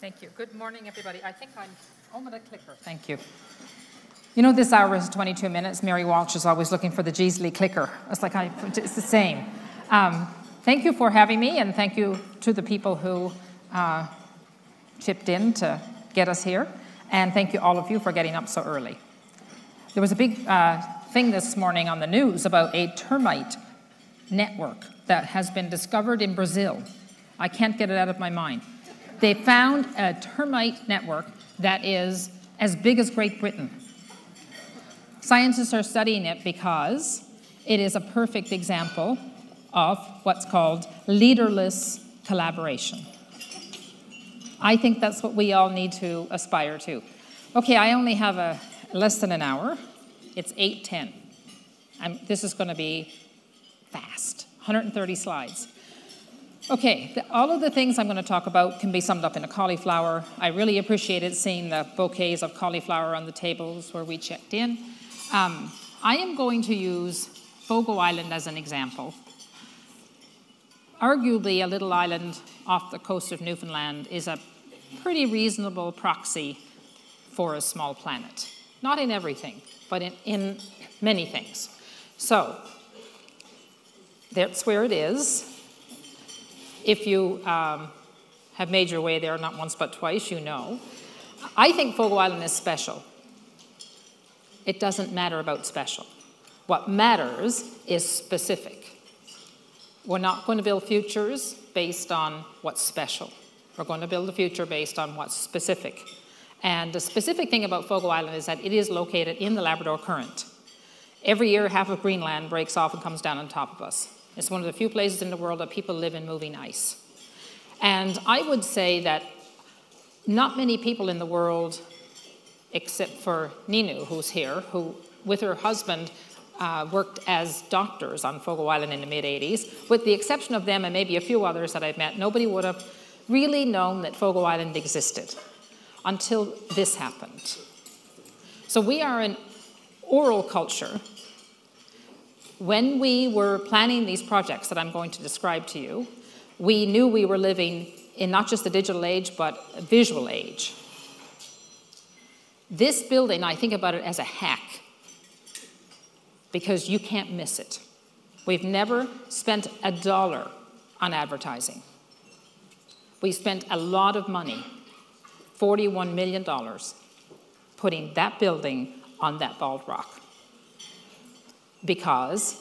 Thank you. Good morning, everybody. I think I'm with a clicker. Thank you. You know, this hour is 22 minutes. Mary Walsh is always looking for the Jeasley clicker. It's like, it's the same. Thank you for having me, and thank you to the people who chipped in to get us here. And thank you, all of you, for getting up so early. There was a big thing this morning on the news about a termite network that has been discovered in Brazil. I can't get it out of my mind. They found a termite network that is as big as Great Britain. Scientists are studying it because it is a perfect example of what's called leaderless collaboration. I think that's what we all need to aspire to. Okay, I only have less than an hour. It's 8:10. This is going to be fast, 130 slides. Okay, all of the things I'm going to talk about can be summed up in a cauliflower. I really appreciated seeing the bouquets of cauliflower on the tables where we checked in. I am going to use Fogo Island as an example. Arguably, a little island off the coast of Newfoundland is a pretty reasonable proxy for a small planet. Not in everything, but in many things. So, that's where it is. If you have made your way there, not once but twice, you know. I think Fogo Island is special. It doesn't matter about special. What matters is specific. We're not going to build futures based on what's special. We're going to build a future based on what's specific. And the specific thing about Fogo Island is that it is located in the Labrador Current. Every year, half of Greenland breaks off and comes down on top of us. It's one of the few places in the world that people live in moving ice. And I would say that not many people in the world, except for Ninu, who's here, who, with her husband, worked as doctors on Fogo Island in the mid-'80s. With the exception of them and maybe a few others that I've met, nobody would have really known that Fogo Island existed until this happened. So we are an oral culture. When we were planning these projects that I'm going to describe to you, we knew we were living in not just the digital age, but a visual age. This building, I think about it as a hack, because you can't miss it. We've never spent $1 on advertising. We spent a lot of money, $41 million, putting that building on that bald rock. Because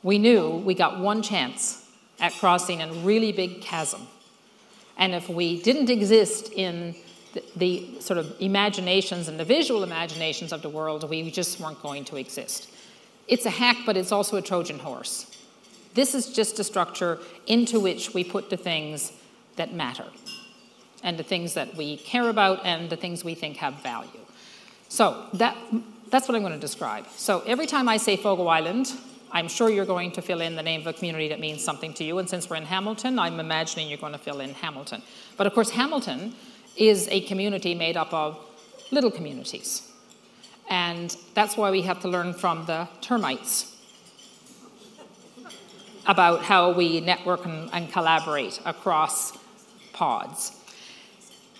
we knew we got one chance at crossing a really big chasm. And if we didn't exist in the sort of imaginations and the visual imaginations of the world, we just weren't going to exist. It's a hack, but it's also a Trojan horse. This is just a structure into which we put the things that matter, and the things that we care about, and the things we think have value. So that's what I'm going to describe. So every time I say Fogo Island, I'm sure you're going to fill in the name of a community that means something to you. And since we're in Hamilton, I'm imagining you're going to fill in Hamilton. But of course, Hamilton is a community made up of little communities. And that's why we have to learn from the termites about how we network and collaborate across pods.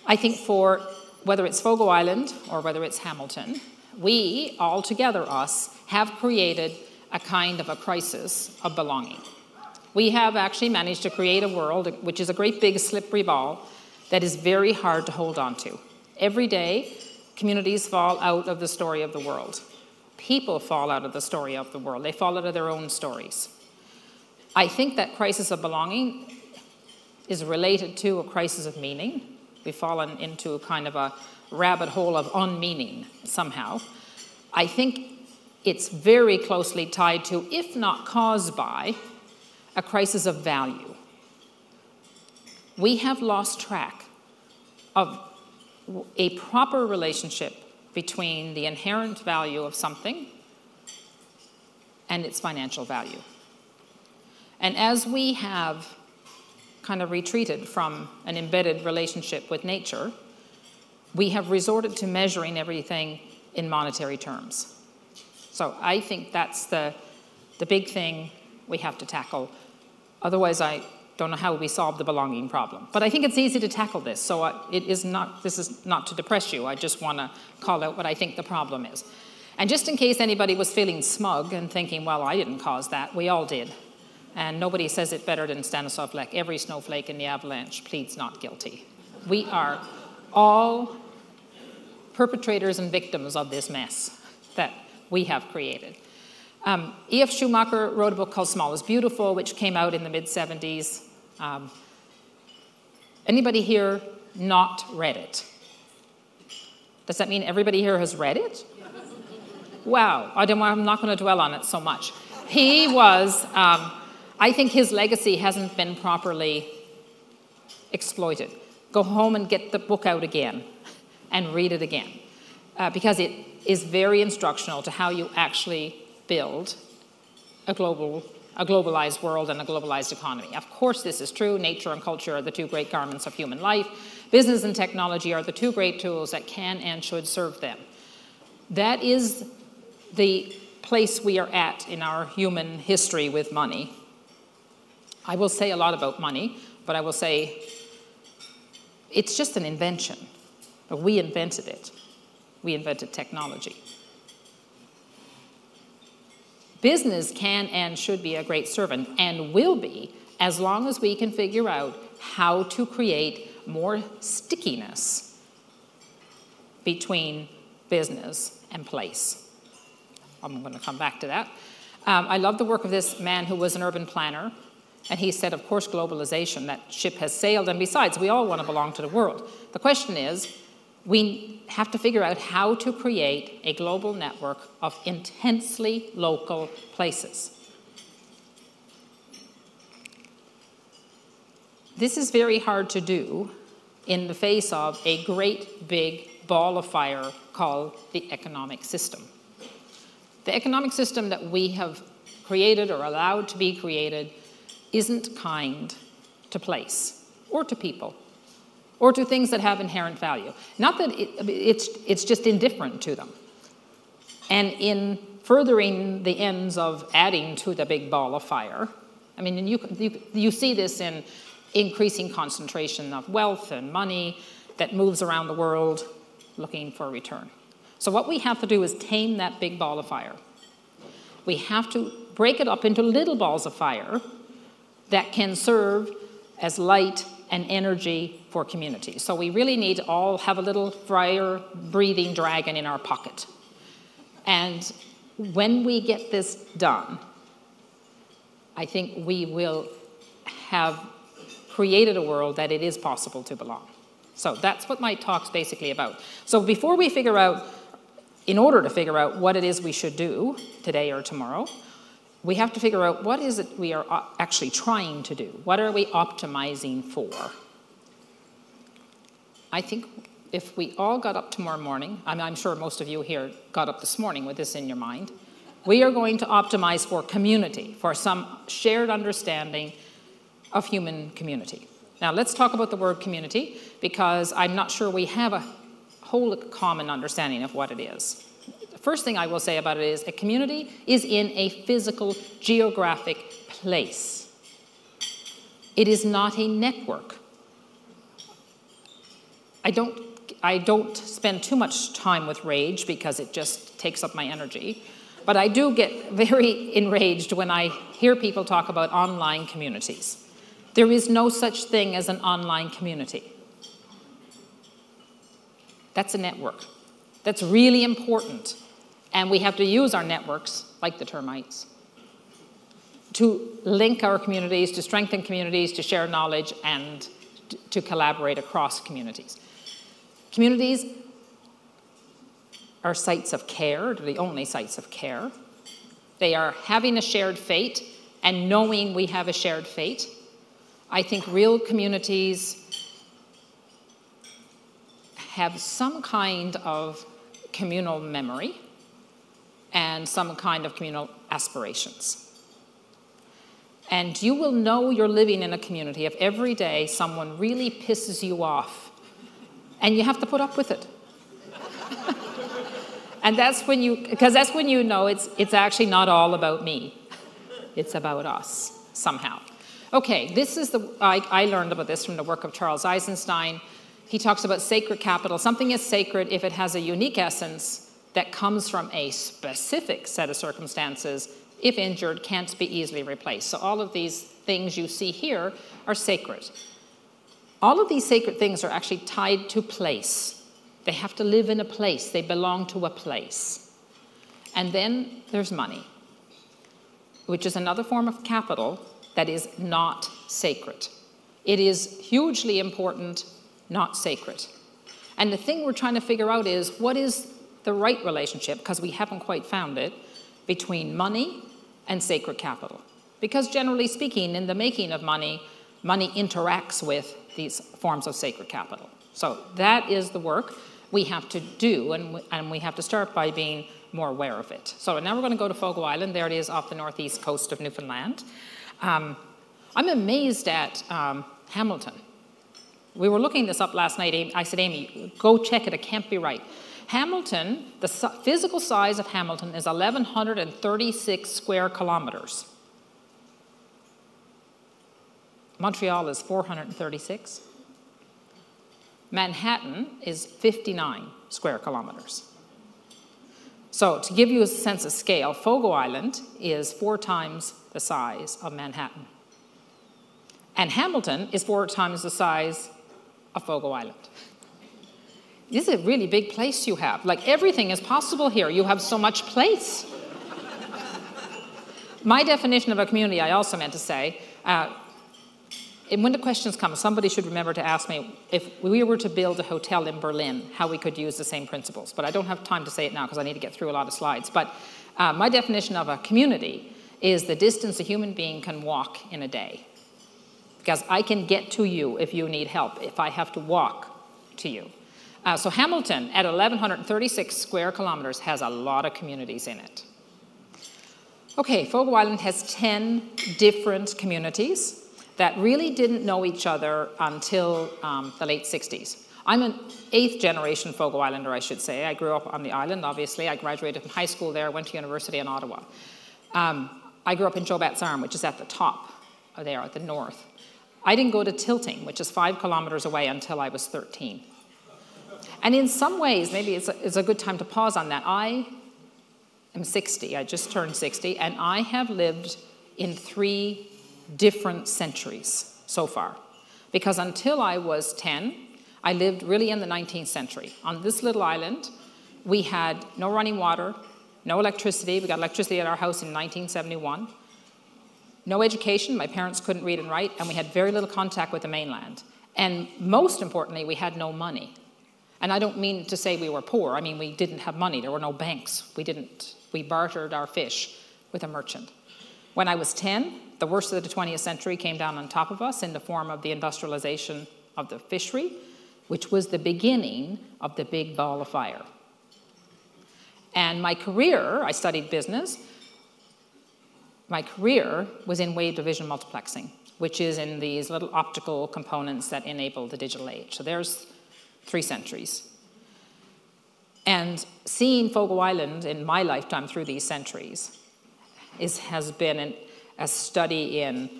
I think for whether it's Fogo Island or whether it's Hamilton, we, all together, us, have created a kind of a crisis of belonging. We have actually managed to create a world which is a great big slippery ball that is very hard to hold on to. Every day, communities fall out of the story of the world. People fall out of the story of the world. They fall out of their own stories. I think that crisis of belonging is related to a crisis of meaning. We've fallen into a kind of a rabbit hole of unmeaning somehow. I think it's very closely tied to, if not caused by, a crisis of value. We have lost track of a proper relationship between the inherent value of something and its financial value. And as we have kind of retreated from an embedded relationship with nature, we have resorted to measuring everything in monetary terms. So I think that's the big thing we have to tackle. Otherwise, I Don't know how we solve the belonging problem. But I think it's easy to tackle this, so this is not to depress you. I just want to call out what I think the problem is. And just in case anybody was feeling smug and thinking, well, I didn't cause that, we all did. And nobody says it better than Stanislav Lech. Every snowflake in the avalanche pleads not guilty. We are all perpetrators and victims of this mess that we have created. E.F. Schumacher wrote a book called Small is Beautiful, which came out in the mid-'70s. Anybody here not read it? Does that mean everybody here has read it? Wow, I'm not going to dwell on it so much. He was, I think his legacy hasn't been properly exploited. Go home and get the book out again and read it again, because it is very instructional to how you actually build a globalized world and a globalized economy. Of course this is true. Nature and culture are the two great garments of human life. Business and technology are the two great tools that can and should serve them. That is the place we are at in our human history with money. I will say a lot about money, but I will say it's just an invention. We invented it. We invented technology. Business can and should be a great servant, and will be, as long as we can figure out how to create more stickiness between business and place. I'm going to come back to that. I love the work of this man who was an urban planner, and he said, of course, globalization, that ship has sailed, and besides, we all want to belong to the world. The question is, we have to figure out how to create a global network of intensely local places. This is very hard to do in the face of a great big ball of fire called the economic system. The economic system that we have created or allowed to be created isn't kind to place or to people, or to things that have inherent value. Not that it's just indifferent to them. And in furthering the ends of adding to the big ball of fire, I mean, you see this in increasing concentration of wealth and money that moves around the world looking for a return. So what we have to do is tame that big ball of fire. We have to break it up into little balls of fire that can serve as light and energy for communities. So we really need to all have a little fire-breathing dragon in our pocket. And when we get this done, I think we will have created a world that it is possible to belong. So that's what my talk's basically about. So before we figure out, in order to figure out what it is we should do today or tomorrow, we have to figure out what is it we are actually trying to do. What are we optimizing for? I think if we all got up tomorrow morning, I'm sure most of you here got up this morning with this in your mind, we are going to optimize for community, for some shared understanding of human community. Now let's talk about the word community, because I'm not sure we have a whole common understanding of what it is. The first thing I will say about it is a community is in a physical, geographic place. It is not a network. I don't spend too much time with rage because it just takes up my energy, but I do get very enraged when I hear people talk about online communities. There is no such thing as an online community. That's a network. That's really important. And we have to use our networks, like the termites, to link our communities, to strengthen communities, to share knowledge, and to collaborate across communities. Communities are sites of care. They're the only sites of care. They are having a shared fate and knowing we have a shared fate. I think real communities have some kind of communal memory and some kind of communal aspirations. And you will know you're living in a community if every day someone really pisses you off and you have to put up with it. And that's when you know it's actually not all about me. It's about us, somehow. Okay, this is I learned about this from the work of Charles Eisenstein. He talks about sacred capital. Something is sacred if it has a unique essence that comes from a specific set of circumstances, if injured, can't be easily replaced. So all of these things you see here are sacred. All of these sacred things are actually tied to place. They have to live in a place. They belong to a place. And then there's money, which is another form of capital that is not sacred. It is hugely important, not sacred. And the thing we're trying to figure out is, what is the right relationship, because we haven't quite found it, between money and sacred capital? Because generally speaking, in the making of money, money interacts with these forms of sacred capital. So that is the work we have to do, and we have to start by being more aware of it. So now we're going to go to Fogo Island. There it is off the northeast coast of Newfoundland. I'm amazed at Hamilton. We were looking this up last night. I said, Amy, go check it. It can't be right. Hamilton, the physical size of Hamilton is 1,136 square kilometers. Montreal is 436. Manhattan is 59 square kilometers. So to give you a sense of scale, Fogo Island is 4 times the size of Manhattan. And Hamilton is 4 times the size of Fogo Island. This is a really big place you have. Like, everything is possible here. You have so much place. My definition of a community, I also meant to say, and when the questions come, somebody should remember to ask me if we were to build a hotel in Berlin, how we could use the same principles. But I don't have time to say it now because I need to get through a lot of slides. But my definition of a community is the distance a human being can walk in a day. Because I can get to you if you need help, if I have to walk to you. So Hamilton, at 1,136 square kilometers, has a lot of communities in it. Okay, Fogo Island has 10 different communities that really didn't know each other until the late 60s. I'm an 8th generation Fogo Islander, I should say. I grew up on the island, obviously. I graduated from high school there, went to university in Ottawa. I grew up in Jobat's Arm, which is at the top there, at the north. I didn't go to Tilting, which is 5 kilometers away, until I was 13. And in some ways, maybe it's a good time to pause on that. I am 60, I just turned 60, and I have lived in 3 different centuries so far. Because until I was 10, I lived really in the 19th century. On this little island, we had no running water, no electricity. We got electricity at our house in 1971. No education, my parents couldn't read and write, and we had very little contact with the mainland. And most importantly, we had no money. And I don't mean to say we were poor. I mean, we didn't have money. There were no banks. We bartered our fish with a merchant. When I was 10, the worst of the 20th century came down on top of us in the form of the industrialization of the fishery, which was the beginning of the big ball of fire. And my career, I studied business. My career was in wave division multiplexing, which is in these little optical components that enable the digital age. So there's 3 centuries. And seeing Fogo Island in my lifetime through these centuries has been a study in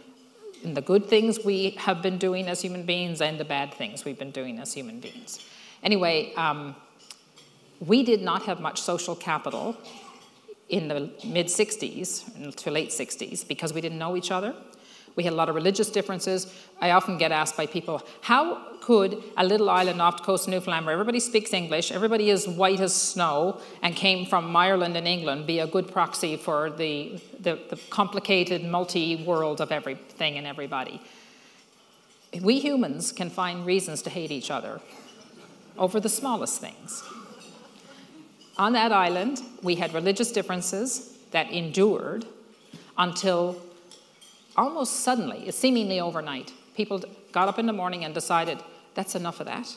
the good things we have been doing as human beings and the bad things we've been doing as human beings. Anyway, we did not have much social capital in the mid-60s to late 60s because we didn't know each other. We had a lot of religious differences. I often get asked by people, how could a little island off the coast of Newfoundland where everybody speaks English, everybody is white as snow, and came from Ireland and England be a good proxy for the complicated multi-world of everything and everybody? We humans can find reasons to hate each other over the smallest things. On that island, we had religious differences that endured until almost suddenly, seemingly overnight, people got up in the morning and decided, that's enough of that.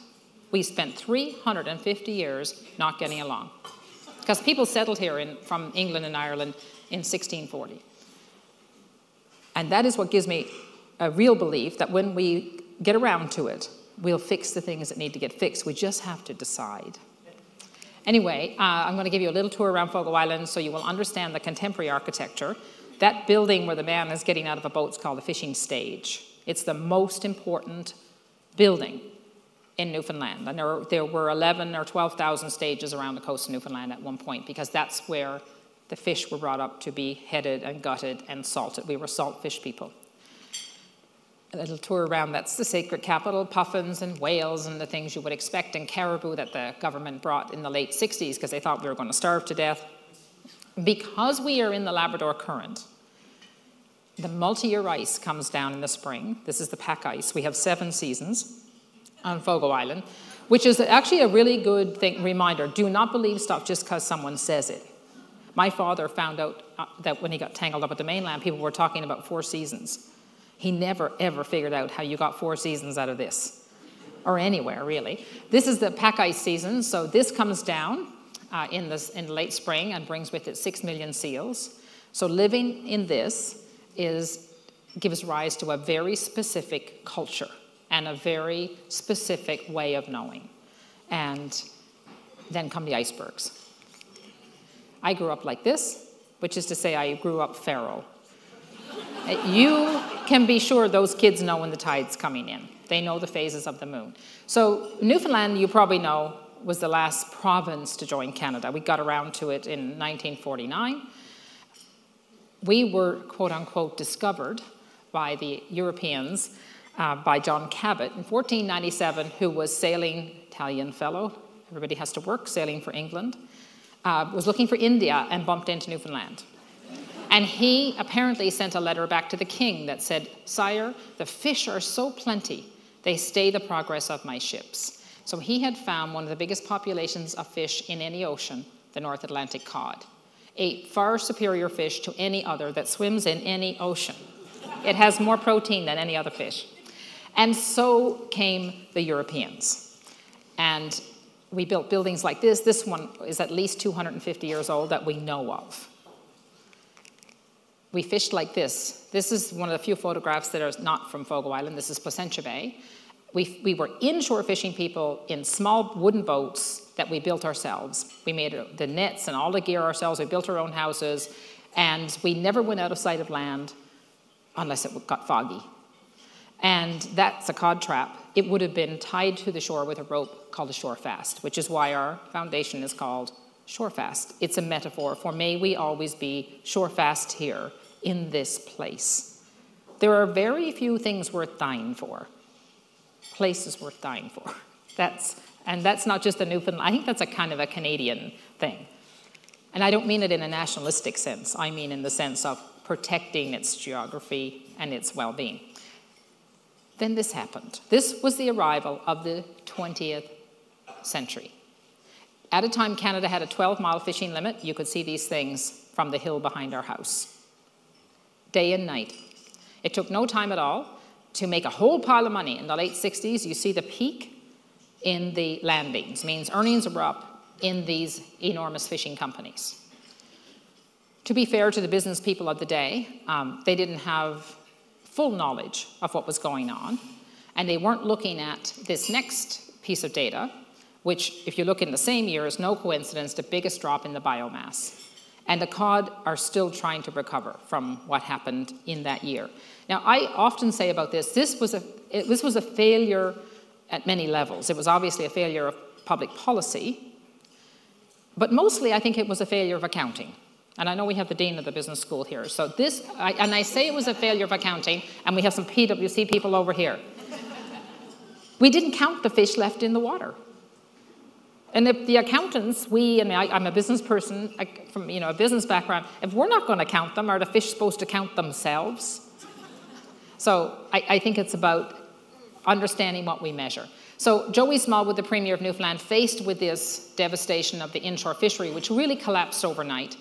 We spent 350 years not getting along. Because people settled here from England and Ireland in 1640. And that is what gives me a real belief that when we get around to it, we'll fix the things that need to get fixed. We just have to decide. Anyway, I'm going to give you a little tour around Fogo Island so you will understand the contemporary architecture. That building where the man is getting out of a boat is called the fishing stage. It's the most important building in Newfoundland. And there were 11 or 12,000 stages around the coast of Newfoundland at one point, because that's where the fish were brought up to be headed and gutted and salted. We were salt fish people. A little tour around, that's the sacred capital, puffins and whales and the things you would expect, and caribou that the government brought in the late 60s because they thought we were going to starve to death. Because we are in the Labrador Current, the multi-year ice comes down in the spring. This is the pack ice. We have 7 seasons on Fogo Island, which is actually a really good reminder. Do not believe stuff just because someone says it. My father found out that when he got tangled up at the mainland, people were talking about 4 seasons. He never, ever figured out how you got 4 seasons out of this, or anywhere, really. This is the pack ice season, so this comes down in the late spring and brings with it 6 million seals. So living in this gives rise to a very specific culture and a very specific way of knowing. And then come the icebergs. I grew up like this, which is to say I grew up feral. You can be sure those kids know when the tide's coming in. They know the phases of the moon. So Newfoundland, you probably know, was the last province to join Canada. We got around to it in 1949. We were, quote unquote, discovered by the Europeans, by John Cabot in 1497, who was sailing, Italian fellow, everybody has to work, sailing for England, was looking for India and bumped into Newfoundland. And he apparently sent a letter back to the king that said, "Sire, the fish are so plenty, they stay the progress of my ships." So he had found one of the biggest populations of fish in any ocean, the North Atlantic cod, a far superior fish to any other that swims in any ocean. It has more protein than any other fish. And so came the Europeans. And we built buildings like this. This one is at least 250 years old that we know of. We fished like this. This is one of the few photographs that are not from Fogo Island. This is Placentia Bay. We were inshore fishing people in small wooden boats that we built ourselves. We made the nets and all the gear ourselves. We built our own houses. And we never went out of sight of land unless it got foggy. And that's a cod trap. It would have been tied to the shore with a rope called a shorefast, which is why our foundation is called Shorefast. It's a metaphor for may we always be shorefast here in this place. There are very few things worth dying for. Places worth dying for. And that's not just a Newfoundland. I think that's a kind of a Canadian thing. And I don't mean it in a nationalistic sense. I mean in the sense of protecting its geography and its well-being. Then this happened. This was the arrival of the 20th century. At a time, Canada had a 12-mile fishing limit. You could see these things from the hill behind our house, day and night. It took no time at all to make a whole pile of money. In the late 60s, you see the peak in the landings. Means earnings were up in these enormous fishing companies. To be fair to the business people of the day, they didn't have full knowledge of what was going on, and they weren't looking at this next piece of data, which, if you look in the same year, is no coincidence, the biggest drop in the biomass. And the cod are still trying to recover from what happened in that year. Now, I often say about this, this was a failure at many levels. It was obviously a failure of public policy, but mostly I think it was a failure of accounting. And I know we have the dean of the business school here. So I say it was a failure of accounting, and we have some PwC people over here. We didn't count the fish left in the water. And if the accountants, I'm a business person from a business background, if we're not going to count them, are the fish supposed to count themselves? So I think it's about understanding what we measure. So Joey Smallwood, the Premier of Newfoundland, faced with this devastation of the inshore fishery, which really collapsed overnight,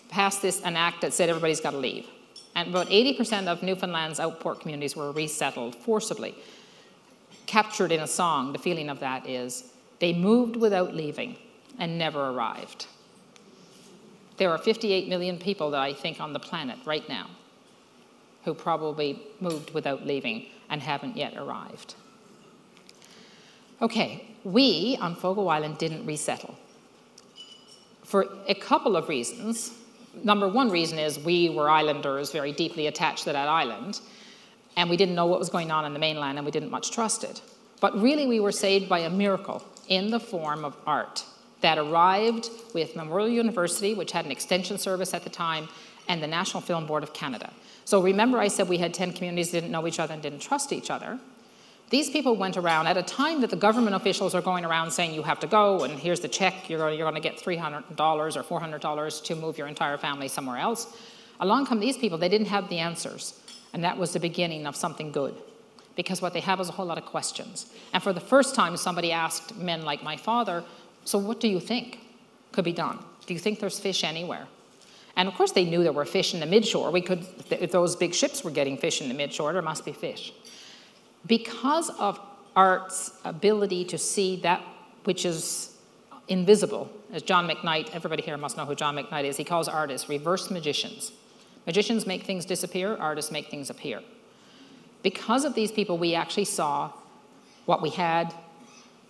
passed an act that said everybody's got to leave. And about 80% of Newfoundland's outport communities were resettled forcibly. Captured in a song, the feeling of that is, they moved without leaving and never arrived. There are 58 million people that I think on the planet right now who probably moved without leaving and haven't yet arrived. Okay, we on Fogo Island didn't resettle for a couple of reasons. number one reason is we were islanders, very deeply attached to that island, and we didn't know what was going on the mainland, and we didn't much trust it. But really, we were saved by a miracle in the form of art that arrived with Memorial University, which had an extension service at the time, and the National Film Board of Canada. So remember I said we had 10 communities that didn't know each other and didn't trust each other. These people went around at a time that the government officials are going around saying you have to go, and here's the check, you're going to get $300 or $400 to move your entire family somewhere else. Along come these people, they didn't have the answers, and that was the beginning of something good, because what they had was a whole lot of questions. And for the first time, somebody asked men like my father, so what do you think could be done? Do you think there's fish anywhere? And of course they knew there were fish in the midshore. If those big ships were getting fish in the midshore, there must be fish. Because of art's ability to see that which is invisible, as John McKnight, everybody here must know who John McKnight is, he calls artists reverse magicians. Magicians make things disappear, artists make things appear. Because of these people, we actually saw what we had,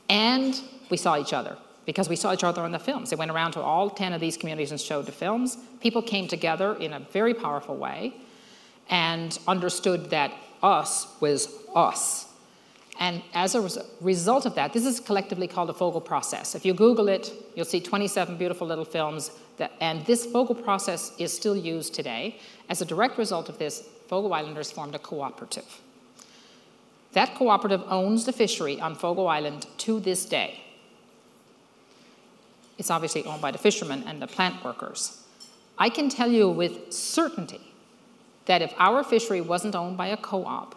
and we saw each other, because we saw each other in the films. They went around to all 10 of these communities and showed the films. People came together in a very powerful way and understood that us was us. And as a result of that, this is collectively called the Fogo process. If you Google it, you'll see 27 beautiful little films, and this Fogo process is still used today. As a direct result of this, Fogo Islanders formed a cooperative. That cooperative owns the fishery on Fogo Island to this day. It's obviously owned by the fishermen and the plant workers. I can tell you with certainty that if our fishery wasn't owned by a co-op,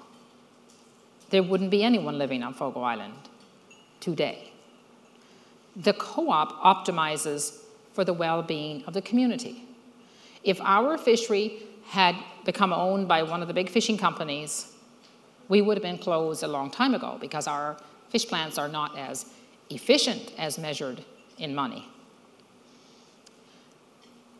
there wouldn't be anyone living on Fogo Island today. The co-op optimizes for the well-being of the community. If our fishery had become owned by one of the big fishing companies, we would have been closed a long time ago, because our fish plants are not as efficient as measured in money.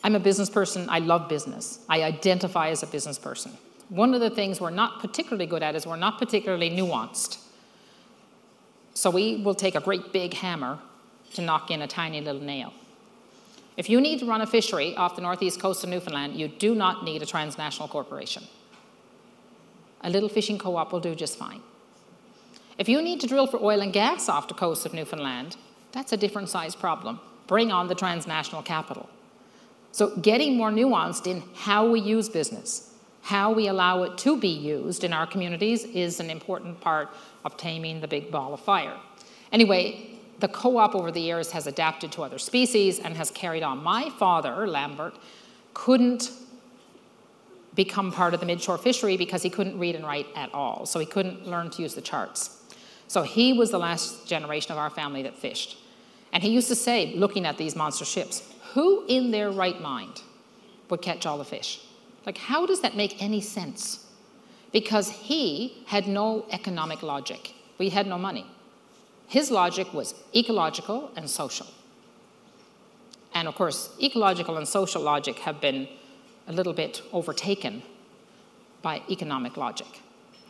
I'm a business person. I love business. I identify as a business person. One of the things we're not particularly good at is we're not particularly nuanced. So we will take a great big hammer to knock in a tiny little nail. If you need to run a fishery off the northeast coast of Newfoundland, you do not need a transnational corporation. A little fishing co-op will do just fine. If you need to drill for oil and gas off the coast of Newfoundland, that's a different size problem. Bring on the transnational capital. So getting more nuanced in how we use business, how we allow it to be used in our communities, is an important part of taming the big ball of fire. Anyway, the co-op over the years has adapted to other species and has carried on. My father, Lambert, couldn't become part of the midshore fishery because he couldn't read and write at all, so he couldn't learn to use the charts. So he was the last generation of our family that fished. And he used to say, looking at these monster ships, who in their right mind would catch all the fish? Like, how does that make any sense? Because he had no economic logic. We had no money. His logic was ecological and social. And of course, ecological and social logic have been a little bit overtaken by economic logic.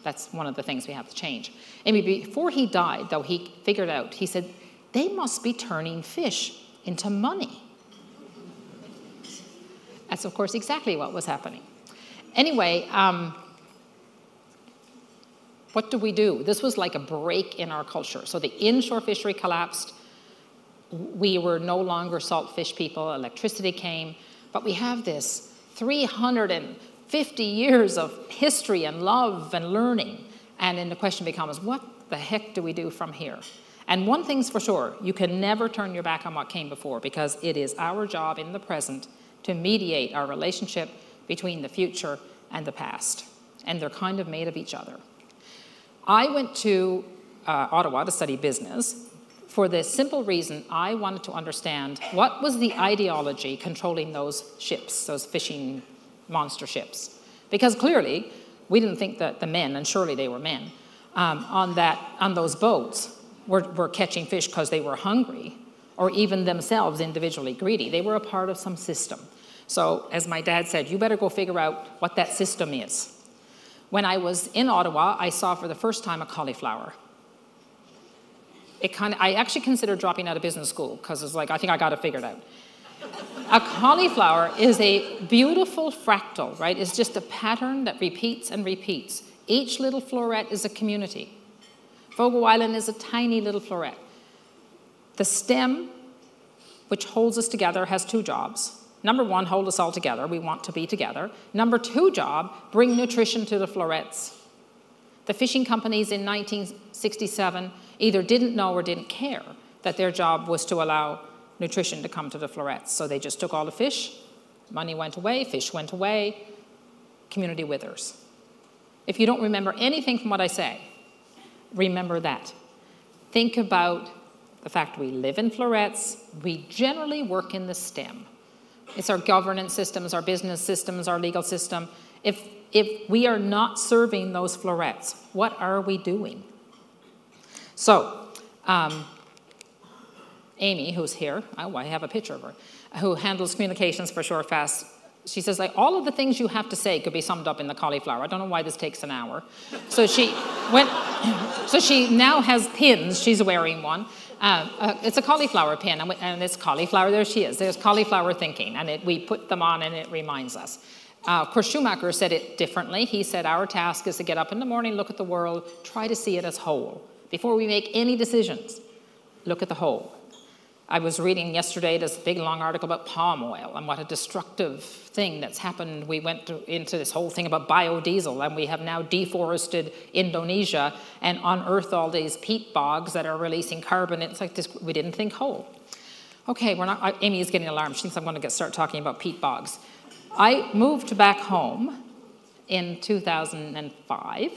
That's one of the things we have to change. And before he died, though, he figured out, he said, they must be turning fish into money. That's, of course, exactly what was happening. Anyway, what do we do? This was like a break in our culture. So the inshore fishery collapsed. We were no longer salt fish people. Electricity came. But we have this 350 years of history and love and learning. And then the question becomes, what the heck do we do from here? And one thing's for sure, you can never turn your back on what came before, because it is our job in the present to mediate our relationship between the future and the past. And they're kind of made of each other. I went to Ottawa to study business for the simple reason I wanted to understand what was the ideology controlling those ships, those fishing monster ships. Because clearly, we didn't think that the men, and surely they were men, on those boats were catching fish because they were hungry, or even themselves individually greedy. They were a part of some system. So, as my dad said, you better go figure out what that system is. When I was in Ottawa, I saw for the first time a cauliflower. I actually considered dropping out of business school, because it's like, I think I got it figured out. A cauliflower is a beautiful fractal, right? It's just a pattern that repeats and repeats. Each little floret is a community. Fogo Island is a tiny little floret. The stem, which holds us together, has two jobs. Number one, hold us all together. We want to be together. Number two job, bring nutrition to the florets. The fishing companies in 1967 either didn't know or didn't care that their job was to allow nutrition to come to the florets. So they just took all the fish, money went away, fish went away, community withers. If you don't remember anything from what I say, remember that. Think about the fact we live in florets, we generally work in the stem. It's our governance systems, our business systems, our legal system. If we are not serving those florets, what are we doing? So, Amy, who's here, oh, I have a picture of her, who handles communications for Shorefast, she says, like, all of the things you have to say could be summed up in the cauliflower. I don't know why this takes an hour. So she now has pins. She's wearing one. It's a cauliflower pin, and it's cauliflower. There she is. There's cauliflower thinking, and we put them on, and it reminds us. Of course, Schumacher said it differently. He said, our task is to get up in the morning, look at the world, try to see it as whole. Before we make any decisions, look at the whole. I was reading yesterday this big long article about palm oil and what a destructive thing that's happened. We went into this whole thing about biodiesel, and we have now deforested Indonesia and unearthed all these peat bogs that are releasing carbon. It's like this, we didn't think whole. Okay, Amy is getting alarmed. She thinks I'm going to start talking about peat bogs. I moved back home in 2005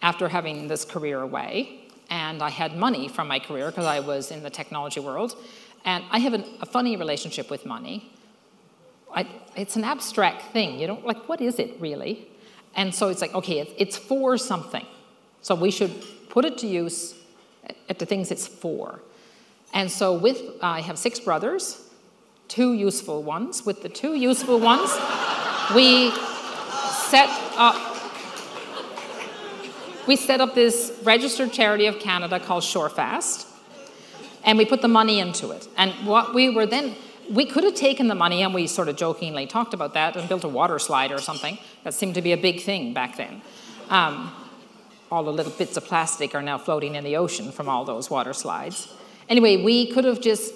after having this career away. And I had money from my career because I was in the technology world. And I have a funny relationship with money. It's an abstract thing. You don't, like, what is it really? And so it's like, okay, it's for something. So we should put it to use at the things it's for. And so I have 6 brothers, 2 useful ones. With the 2 useful ones, we set up this registered charity of Canada called Shorefast, and we put the money into it. And what we could have taken the money, and we sort of jokingly talked about that, and built a water slide or something. That seemed to be a big thing back then. All the little bits of plastic are now floating in the ocean from all those water slides. Anyway, we could have just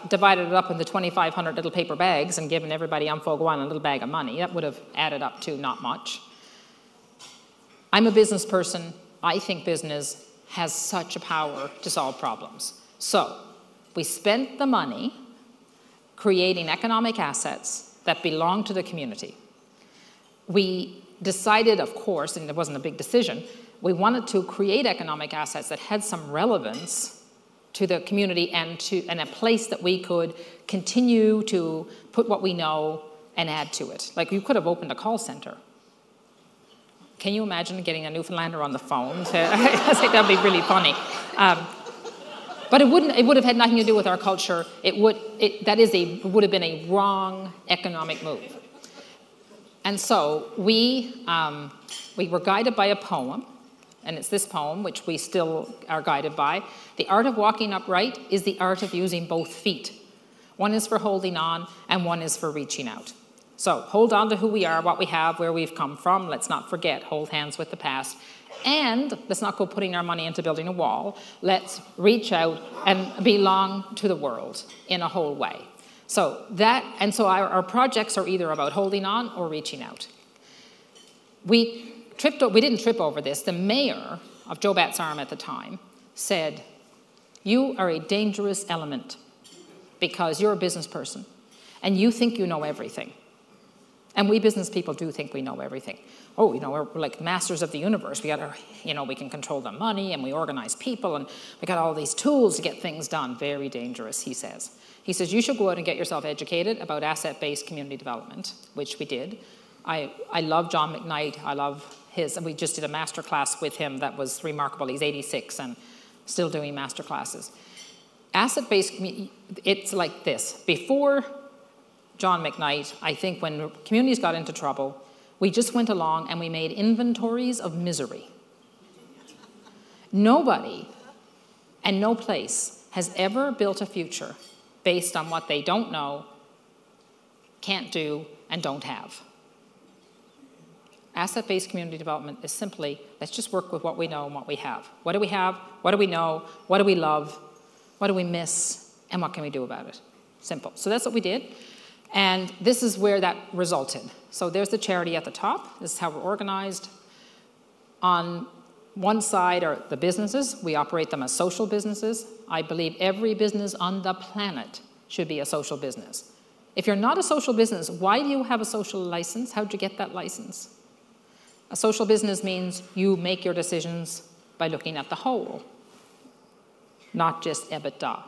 divided it up into 2,500 little paper bags and given everybody on Fogo Island a little bag of money. That would have added up to not much. I'm a business person. I think business has such a power to solve problems. So we spent the money creating economic assets that belong to the community. We decided, of course, and it wasn't a big decision, we wanted to create economic assets that had some relevance to the community and a place that we could continue to put what we know and add to it. Like, you could have opened a call center. Can you imagine getting a Newfoundlander on the phone? I think that would be really funny. But it would have had nothing to do with our culture. It would have been a wrong economic move. And so we were guided by a poem, and it's this poem, which we still are guided by. The art of walking upright is the art of using both feet. One is for holding on, and one is for reaching out. So hold on to who we are, what we have, where we've come from. Let's not forget, hold hands with the past. And let's not go putting our money into building a wall. Let's reach out and belong to the world in a whole way. So our projects are either about holding on or reaching out. We didn't trip over this. The mayor of Joe Bat's Arm at the time said, "You are a dangerous element because you're a business person and you think you know everything." And we business people do think we know everything. Oh, we're like masters of the universe. We can control the money, and we organize people, and we got all these tools to get things done. Very dangerous, he says. He says, you should go out and get yourself educated about asset-based community development, which we did. I love John McKnight. I love and we just did a master class with him that was remarkable. He's 86 and still doing master classes. Asset-based, it's like this. Before John McKnight, I think when communities got into trouble, we just went along and we made inventories of misery. Nobody and no place has ever built a future based on what they don't know can't do, and don't have. Asset-based community development is simply, let's just work with what we know and what we have. What do we have? What do we know? What do we love? What do we miss? And what can we do about it? Simple. So that's what we did. And this is where that resulted. So there's the charity at the top. This is how we're organized. On one side are the businesses. We operate them as social businesses. I believe every business on the planet should be a social business. If you're not a social business, why do you have a social license? How'd you get that license? A social business means you make your decisions by looking at the whole, not just EBITDA.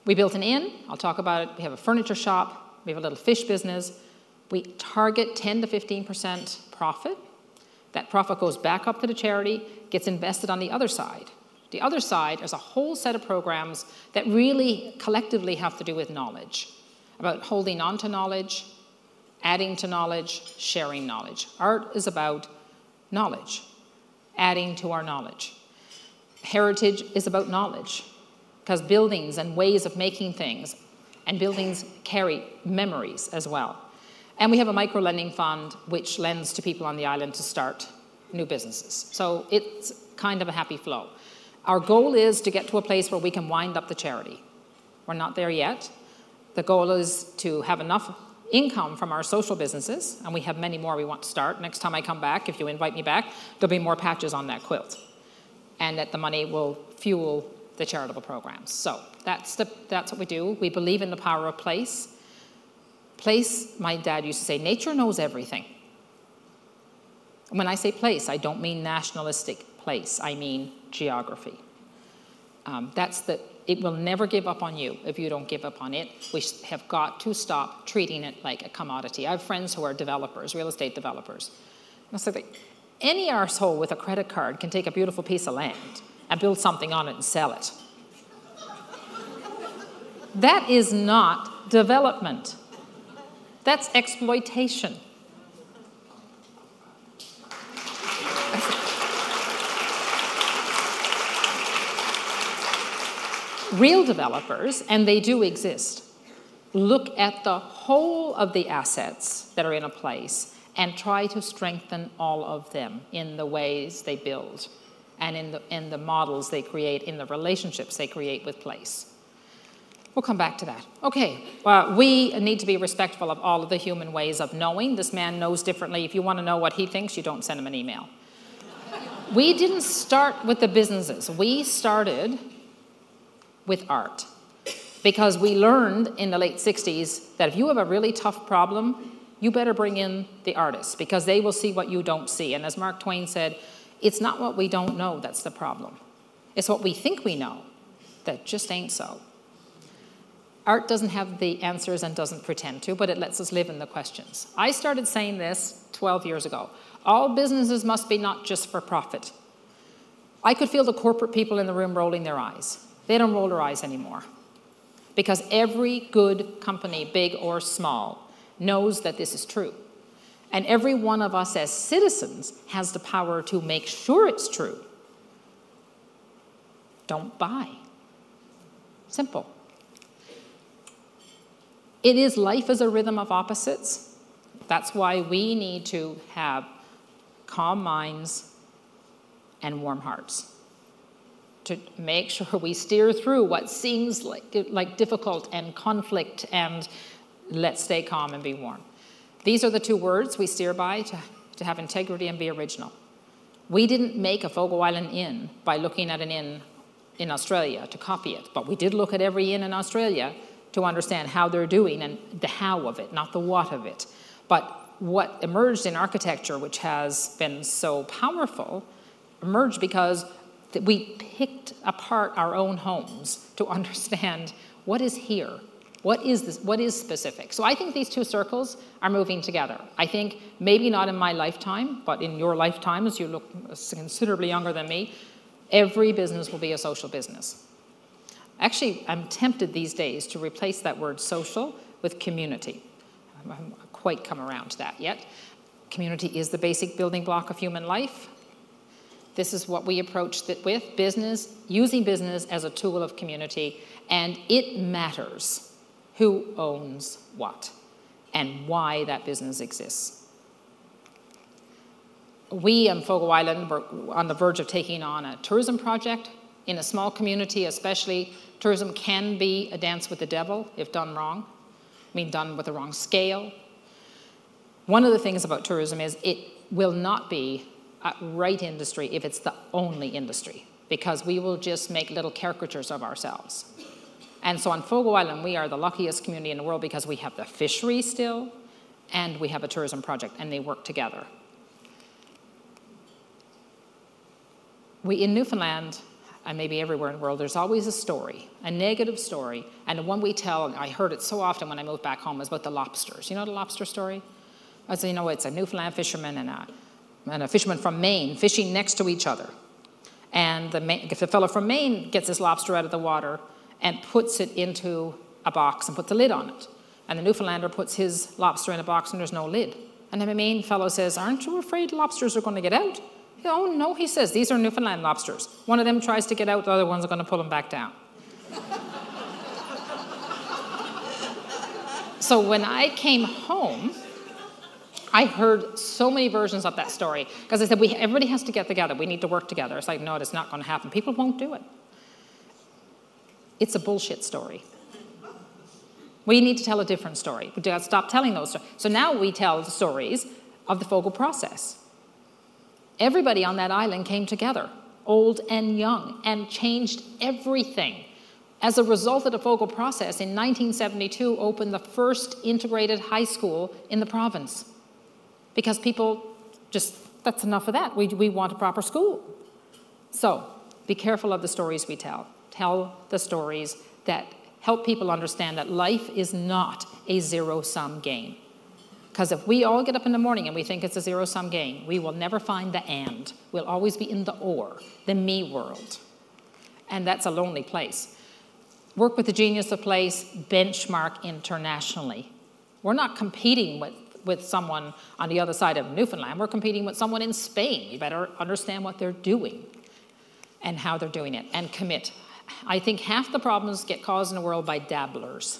We built an inn. I'll talk about it. We have a furniture shop. We have a little fish business. We target 10 to 15% profit. That profit goes back up to the charity, gets invested on the other side. The other side is a whole set of programs that really collectively have to do with knowledge, about holding on to knowledge, adding to knowledge, sharing knowledge. Art is about knowledge, adding to our knowledge. Heritage is about knowledge, because buildings and ways of making things, and buildings carry memories as well. And we have a micro-lending fund which lends to people on the island to start new businesses. So it's kind of a happy flow. Our goal is to get to a place where we can wind up the charity. We're not there yet. The goal is to have enough income from our social businesses, and we have many more we want to start. Next time I come back, if you invite me back, there'll be more patches on that quilt. And that the money will fuel the charitable programs. So that's what we do. We believe in the power of place. Place, my dad used to say, nature knows everything. When I say place, I don't mean nationalistic place. I mean geography. It will never give up on you if you don't give up on it. We have got to stop treating it like a commodity. I have friends who are developers, real estate developers. And it's like, any arsehole with a credit card can take a beautiful piece of land and build something on it and sell it. That is not development. That's exploitation. Real developers, and they do exist, look at the whole of the assets that are in a place and try to strengthen all of them in the ways they build and in the models they create, in the relationships they create with place. We'll come back to that. Okay, we need to be respectful of all of the human ways of knowing. This man knows differently. If you want to know what he thinks, you don't send him an email. We didn't start with the businesses. We started with art, because we learned in the late 60s that if you have a really tough problem, you better bring in the artists, because they will see what you don't see. And as Mark Twain said, it's not what we don't know that's the problem. It's what we think we know that just ain't so. Art doesn't have the answers and doesn't pretend to, but it lets us live in the questions. I started saying this 12 years ago. All businesses must be not just for profit. I could feel the corporate people in the room rolling their eyes. They don't roll their eyes anymore, because every good company, big or small, knows that this is true. And every one of us as citizens has the power to make sure it's true. Don't buy. Simple. It is life as a rhythm of opposites. That's why we need to have calm minds and warm hearts, to make sure we steer through what seems like difficult and conflict, and let's stay calm and be warm. These are the two words we steer by to have integrity and be original. We didn't make a Fogo Island inn by looking at an inn in Australia to copy it, but we did look at every inn in Australia to understand how they're doing and the how of it, not the what of it. But what emerged in architecture, which has been so powerful, emerged because we picked apart our own homes to understand what is here, what is this, what is specific. So I think these two circles are moving together. I think maybe not in my lifetime, but in your lifetime, as you look considerably younger than me, every business will be a social business. Actually, I'm tempted these days to replace that word social with community. I haven't quite come around to that yet. Community is the basic building block of human life. This is what we approached it with, business, using business as a tool of community, and it matters who owns what. and why that business exists. We on Fogo Island were on the verge of taking on a tourism project. In a small community especially, tourism can be a dance with the devil if done wrong. I mean, done with the wrong scale. One of the things about tourism is it will not be a right industry if it's the only industry, because we will just make little caricatures of ourselves. And so on Fogo Island, we are the luckiest community in the world because we have the fishery still, and we have a tourism project, and they work together. In Newfoundland, and maybe everywhere in the world, there's always a story, a negative story, and the one we tell, and I heard it so often when I moved back home, is about the lobsters. You know the lobster story? As you know, it's a Newfoundland fisherman and a fisherman from Maine fishing next to each other. And the fellow from Maine gets his lobster out of the water and puts it into a box and puts a lid on it. And the Newfoundlander puts his lobster in a box and there's no lid. And the Maine fellow says, "Aren't you afraid lobsters are going to get out?" "Oh, no," he says, "these are Newfoundland lobsters. One of them tries to get out, the other ones are going to pull him back down." So when I came home, I heard so many versions of that story, because I said, everybody has to get together. We need to work together. It's like, no, it's not going to happen. People won't do it. It's a bullshit story. We need to tell a different story. We got to stop telling those stories. So now we tell the stories of the Fogo process. Everybody on that island came together, old and young, and changed everything. As a result of the Fogo process, in 1972 opened the first integrated high school in the province. Because people just, that's enough of that. We want a proper school. So be careful of the stories we tell. Tell the stories that help people understand that life is not a zero-sum game. Because if we all get up in the morning and we think it's a zero-sum game, we will never find the and. We'll always be in the or, the me world. And that's a lonely place. Work with the genius of place, benchmark internationally. We're not competing with someone on the other side of Newfoundland. We're competing with someone in Spain. You better understand what they're doing and how they're doing it, and commit. I think half the problems get caused in the world by dabblers.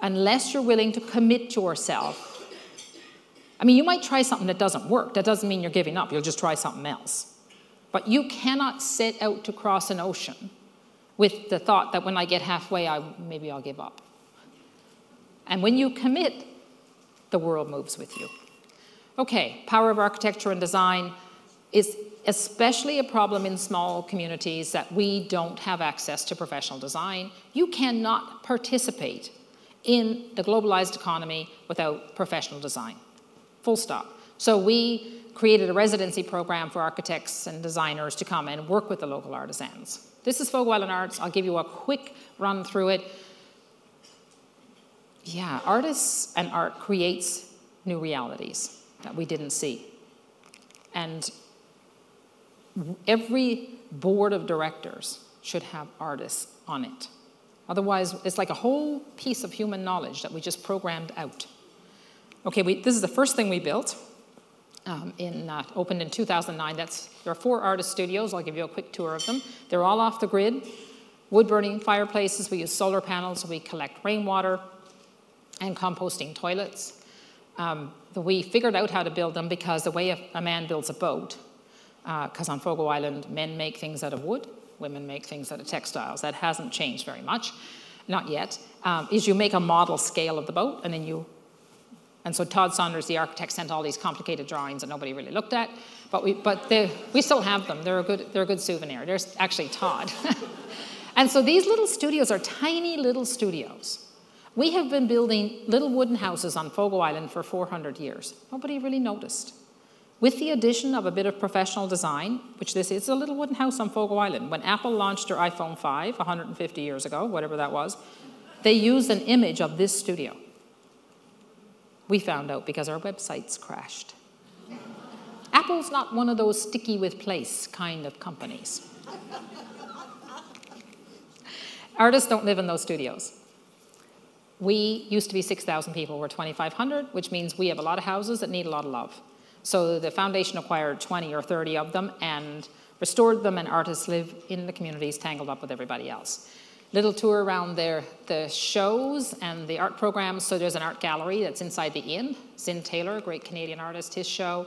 Unless you're willing to commit yourself. I mean, you might try something that doesn't work. That doesn't mean you're giving up. You'll just try something else. But you cannot set out to cross an ocean with the thought that when I get halfway, maybe I'll give up. And when you commit, the world moves with you. Okay, power of architecture and design is especially a problem in small communities that we don't have access to professional design. You cannot participate in the globalized economy without professional design. Full stop. So we created a residency program for architects and designers to come and work with the local artisans. This is Fogo Island Arts. I'll give you a quick run through it. Yeah, artists and art creates new realities that we didn't see. And every board of directors should have artists on it. Otherwise, it's like a whole piece of human knowledge that we just programmed out. Okay, this is the first thing we built. Opened in 2009. There are 4 artist studios. I'll give you a quick tour of them. They're all off the grid. Wood-burning fireplaces. We use solar panels, so we collect rainwater, and composting toilets. We figured out how to build them because the way a man builds a boat, because on Fogo Island, men make things out of wood, women make things out of textiles. That hasn't changed very much, not yet, is you make a model scale of the boat, and then and so Todd Saunders, the architect, sent all these complicated drawings that nobody really looked at, but we still have them. They're a good souvenir. There's actually Todd. And so these little studios are tiny little studios. We have been building little wooden houses on Fogo Island for 400 years. Nobody really noticed. With the addition of a bit of professional design, which this is a little wooden house on Fogo Island. When Apple launched their iPhone 5 150 years ago, whatever that was, they used an image of this studio. We found out because our websites crashed. Apple's not one of those sticky with place kind of companies. Artists don't live in those studios. We used to be 6,000 people. We're 2,500, which means we have a lot of houses that need a lot of love. So the foundation acquired 20 or 30 of them and restored them, and artists live in the communities tangled up with everybody else. Little tour around the shows and the art programs. So there's an art gallery that's inside the inn. Zin Taylor, a great Canadian artist, his show.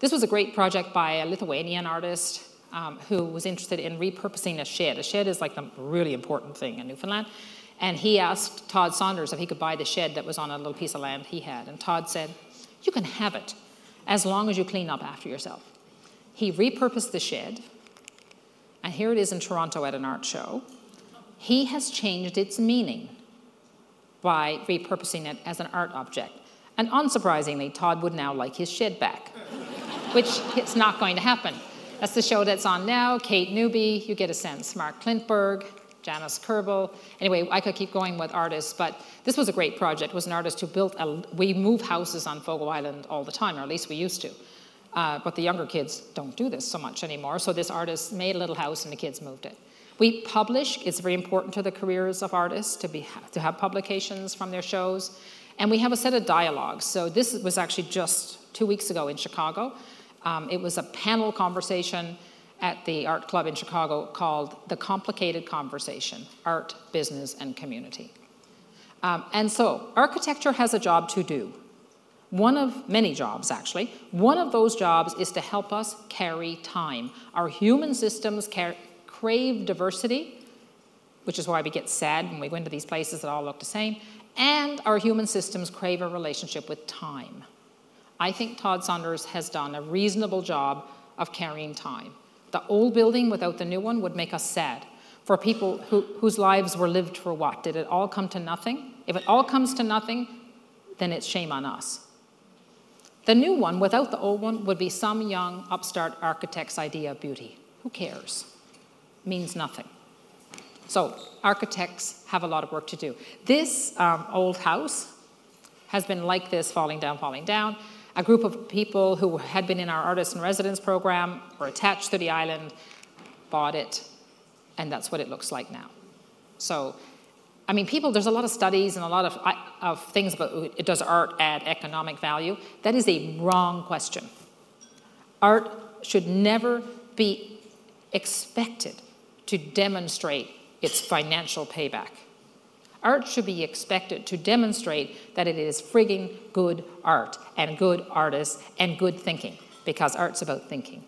This was a great project by a Lithuanian artist who was interested in repurposing a shed. A shed is like the really important thing in Newfoundland. And he asked Todd Saunders if he could buy the shed that was on a little piece of land he had. And Todd said, you can have it as long as you clean up after yourself. He repurposed the shed. And here it is in Toronto at an art show. He has changed its meaning by repurposing it as an art object. And unsurprisingly, Todd would now like his shed back, which it's not going to happen. That's the show that's on now. Kate Newby, you get a sense. Mark Klintberg, Janice Kerbel. Anyway, I could keep going with artists, but this was a great project. It was an artist who built we move houses on Fogo Island all the time, or at least we used to. But the younger kids don't do this so much anymore. So this artist made a little house and the kids moved it. We publish. It's very important to the careers of artists to have publications from their shows. And we have a set of dialogues. So this was actually just 2 weeks ago in Chicago. It was a panel conversation at the art club in Chicago called The Complicated Conversation, Art, Business, and Community. And so architecture has a job to do. One of many jobs, actually. One of those jobs is to help us carry time. Our human systems crave diversity, which is why we get sad when we go into these places that all look the same, and our human systems crave a relationship with time. I think Todd Saunders has done a reasonable job of carrying time. The old building without the new one would make us sad. For people whose lives were lived for what? Did it all come to nothing? If it all comes to nothing, then it's shame on us. The new one, without the old one, would be some young upstart architect's idea of beauty. Who cares? Means nothing. So architects have a lot of work to do. This old house has been like this, falling down, falling down. A group of people who had been in our artist in residence program were attached to the island, bought it, and that's what it looks like now. So, I mean, there's a lot of studies and a lot of things about, does art add economic value? That is a wrong question. Art should never be expected to demonstrate its financial payback. Art should be expected to demonstrate that it is frigging good art and good artists and good thinking, because art's about thinking.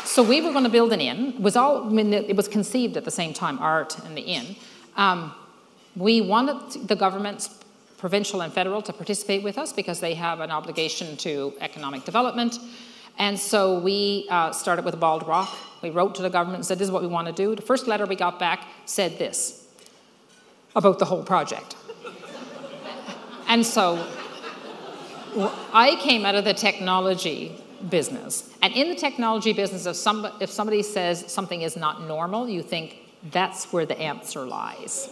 So we were going to build an inn. It was conceived at the same time, art and the inn. We wanted the governments, provincial and federal, to participate with us because they have an obligation to economic development. And so we started with a bald rock. We wrote to the government and said, this is what we want to do. The first letter we got back said this about the whole project. And so I came out of the technology business. And in the technology business, if somebody says something is not normal, you think that's where the answer lies.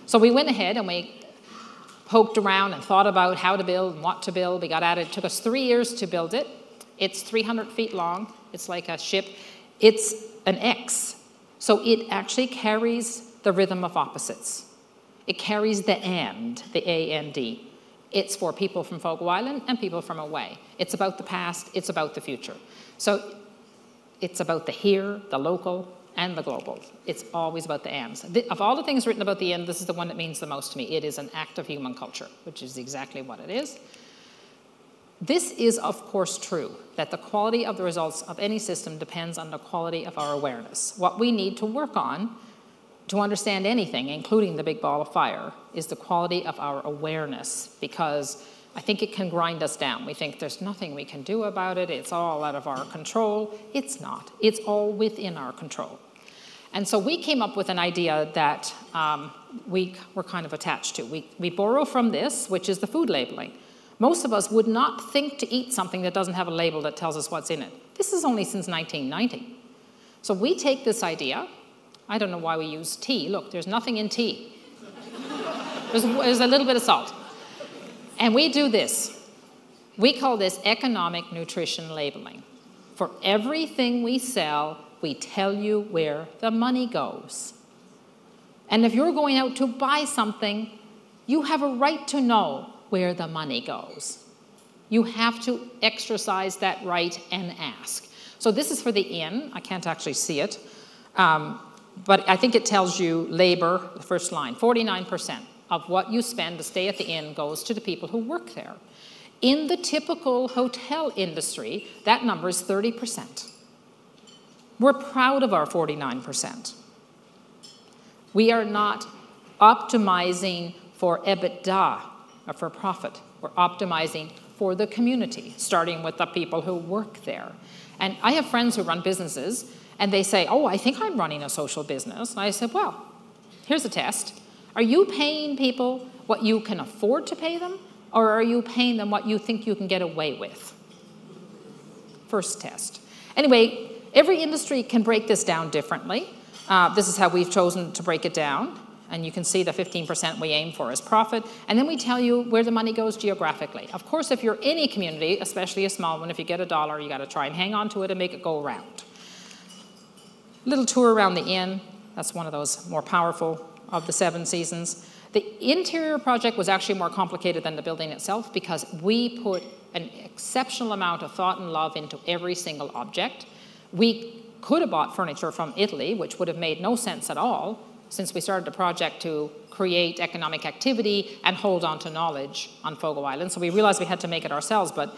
So we went ahead and we poked around and thought about how to build and what to build. We got at it. It took us 3 years to build it. It's 300 feet long. It's like a ship. It's an X. So it actually carries the rhythm of opposites. It carries the and, the A-N-D. It's for people from Fogo Island and people from away. It's about the past. It's about the future. So it's about the here, the local, and the global. It's always about the ands. Of all the things written about the end, this is the one that means the most to me. It is an act of human culture, which is exactly what it is. This is, of course, true, that the quality of the results of any system depends on the quality of our awareness. What we need to work on to understand anything, including the big ball of fire, is the quality of our awareness, because I think it can grind us down. We think there's nothing we can do about it. It's all out of our control. It's not. It's all within our control. And so we came up with an idea that we were kind of attached to. We borrow from this, which is the food labeling. Most of us would not think to eat something that doesn't have a label that tells us what's in it. This is only since 1990. So we take this idea. I don't know why we use tea. Look, there's nothing in tea. There's a little bit of salt. And we do this. We call this economic nutrition labeling. For everything we sell, we tell you where the money goes. And if you're going out to buy something, you have a right to know where the money goes. You have to exercise that right and ask. So this is for the inn. I can't actually see it. But I think it tells you labor, the first line, 49% of what you spend to stay at the inn goes to the people who work there. In the typical hotel industry, that number is 30%. We're proud of our 49%. We are not optimizing for EBITDA or for profit. We're optimizing for the community, starting with the people who work there. And I have friends who run businesses, and they say, oh, I think I'm running a social business. And I said, well, here's a test. Are you paying people what you can afford to pay them, or are you paying them what you think you can get away with? First test. Anyway, every industry can break this down differently. This is how we've chosen to break it down. And you can see the 15% we aim for as profit. And then we tell you where the money goes geographically. Of course, if you're any community, especially a small one, if you get $1, you got to try and hang on to it and make it go around. Little tour around the inn. That's one of those more powerful of the 7 seasons. The interior project was actually more complicated than the building itself because we put an exceptional amount of thought and love into every single object. We could have bought furniture from Italy, which would have made no sense at all, since we started the project to create economic activity and hold on to knowledge on Fogo Island. So we realized we had to make it ourselves, but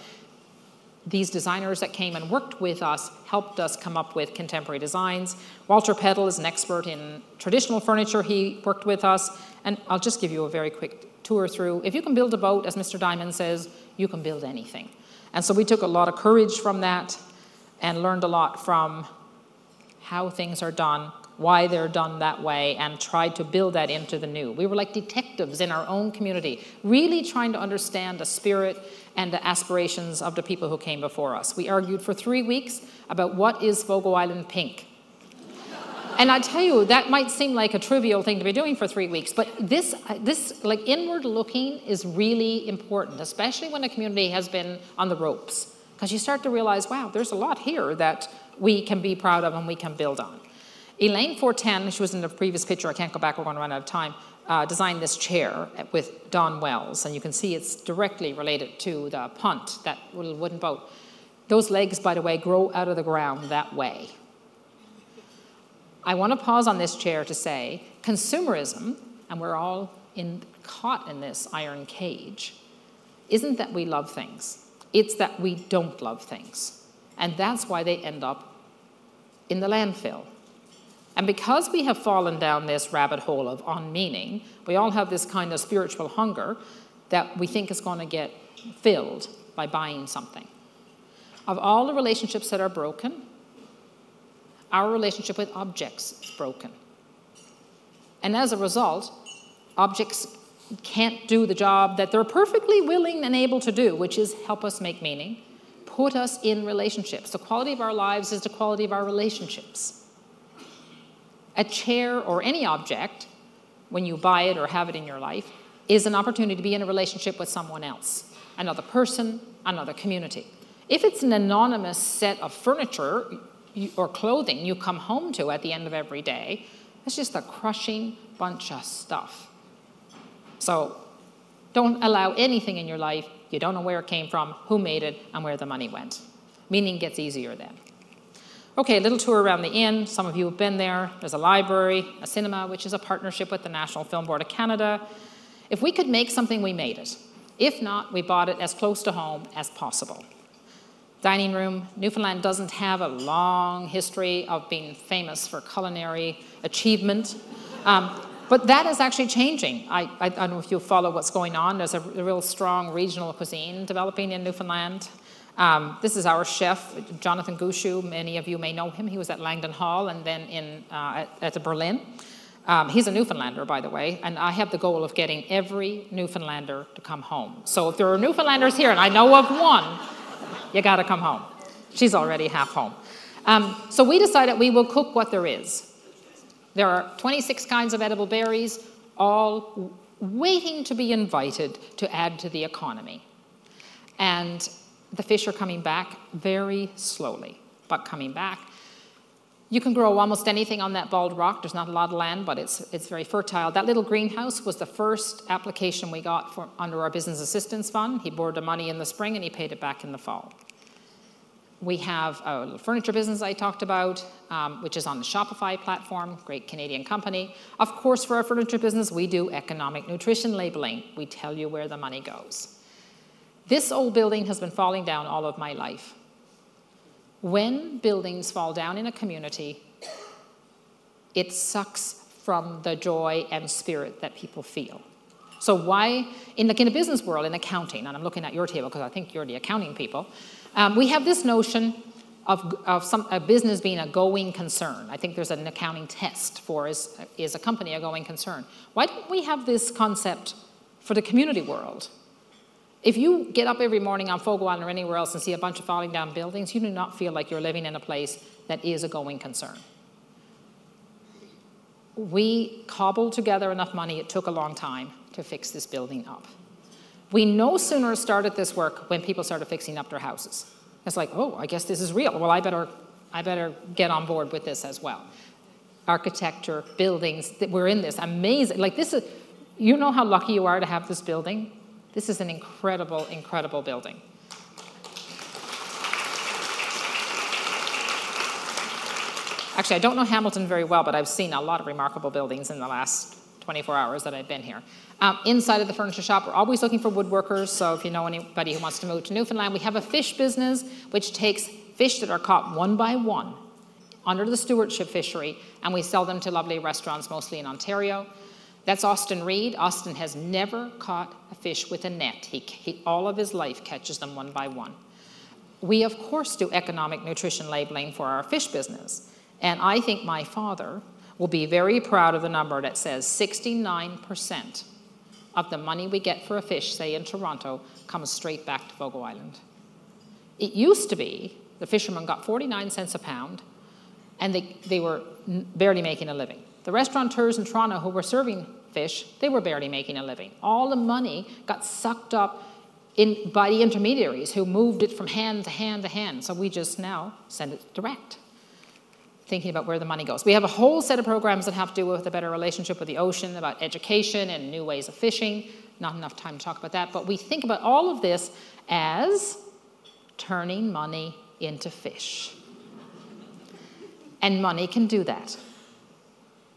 these designers that came and worked with us helped us come up with contemporary designs. Walter Peddle is an expert in traditional furniture. He worked with us, and I'll just give you a very quick tour through. If you can build a boat, as Mr. Diamond says, you can build anything. And so we took a lot of courage from that and learned a lot from how things are done, why they're done that way, and tried to build that into the new. We were like detectives in our own community, really trying to understand the spirit and the aspirations of the people who came before us. We argued for 3 weeks about what is Fogo Island pink. And I tell you, that might seem like a trivial thing to be doing for 3 weeks, but this like inward looking is really important, especially when a community has been on the ropes, because you start to realize, wow, there's a lot here that we can be proud of and we can build on. Elaine 410, she was in the previous picture, I can't go back, we're going to run out of time, designed this chair with Don Wells, and you can see it's directly related to the punt, that little wooden boat. Those legs, by the way, grow out of the ground that way. I want to pause on this chair to say, consumerism, and we're all caught in this iron cage, isn't that we love things. It's that we don't love things. And that's why they end up in the landfill. And because we have fallen down this rabbit hole of unmeaning, we all have this kind of spiritual hunger that we think is going to get filled by buying something. Of all the relationships that are broken, our relationship with objects is broken. And as a result, objects can't do the job that they're perfectly willing and able to do, which is help us make meaning, put us in relationships. The quality of our lives is the quality of our relationships. A chair or any object, when you buy it or have it in your life, is an opportunity to be in a relationship with someone else, another person, another community. If it's an anonymous set of furniture or clothing you come home to at the end of every day, it's just a crushing bunch of stuff. So don't allow anything in your life, you don't know where it came from, who made it, and where the money went. Meaning gets easier then. Okay, a little tour around the inn. Some of you have been there. There's a library, a cinema, which is a partnership with the National Film Board of Canada. If we could make something, we made it. If not, we bought it as close to home as possible. Dining room. Newfoundland doesn't have a long history of being famous for culinary achievement. But that is actually changing. I don't know if you follow what's going on. There's a real strong regional cuisine developing in Newfoundland. This is our chef, Jonathan Gushu. Many of you may know him. He was at Langdon Hall and then at Berlin. He's a Newfoundlander, by the way, and I have the goal of getting every Newfoundlander to come home. So if there are Newfoundlanders here, and I know of one, you got to come home. She's already half home. So we decided we will cook what there is. There are 26 kinds of edible berries, all waiting to be invited to add to the economy. And the fish are coming back very slowly, but coming back. You can grow almost anything on that bald rock. There's not a lot of land, but it's very fertile. That little greenhouse was the first application we got under our business assistance fund. He borrowed the money in the spring and he paid it back in the fall. We have a little furniture business I talked about, which is on the Shopify platform, great Canadian company. Of course, for our furniture business, we do economic nutrition labeling. We tell you where the money goes. This old building has been falling down all of my life. When buildings fall down in a community, it sucks from the joy and spirit that people feel. So why, in the business world, in accounting, and I'm looking at your table because I think you're the accounting people, we have this notion of a business being a going concern. I think there's an accounting test for is a company a going concern? Why don't we have this concept for the community world? If you get up every morning on Fogo Island or anywhere else and see a bunch of falling down buildings, you do not feel like you're living in a place that is a going concern. We cobbled together enough money, it took a long time to fix this building up. We no sooner started this work when people started fixing up their houses. It's like, oh, I guess this is real. Well, I better get on board with this as well. Architecture, buildings, we're in this amazing, like this is, you know how lucky you are to have this building? This is an incredible, incredible building. Actually, I don't know Hamilton very well, but I've seen a lot of remarkable buildings in the last 24 hours that I've been here. Inside of the furniture shop, we're always looking for woodworkers, so if you know anybody who wants to move to Newfoundland, we have a fish business which takes fish that are caught one by one under the stewardship fishery, and we sell them to lovely restaurants, mostly in Ontario. That's Austin Reed. Austin has never caught a fish with a net. He all of his life catches them one by one. We, of course, do economic nutrition labeling for our fish business. And I think my father will be very proud of the number that says 69% of the money we get for a fish, say in Toronto, comes straight back to Fogo Island. It used to be the fishermen got 49 cents a pound, and they were barely making a living. The restaurateurs in Toronto who were serving fish, they were barely making a living. All the money got sucked up by the intermediaries who moved it from hand to hand to hand. So we just now send it direct, thinking about where the money goes. We have a whole set of programs that have to do with a better relationship with the ocean, about education and new ways of fishing. Not enough time to talk about that, but we think about all of this as turning money into fish. And money can do that.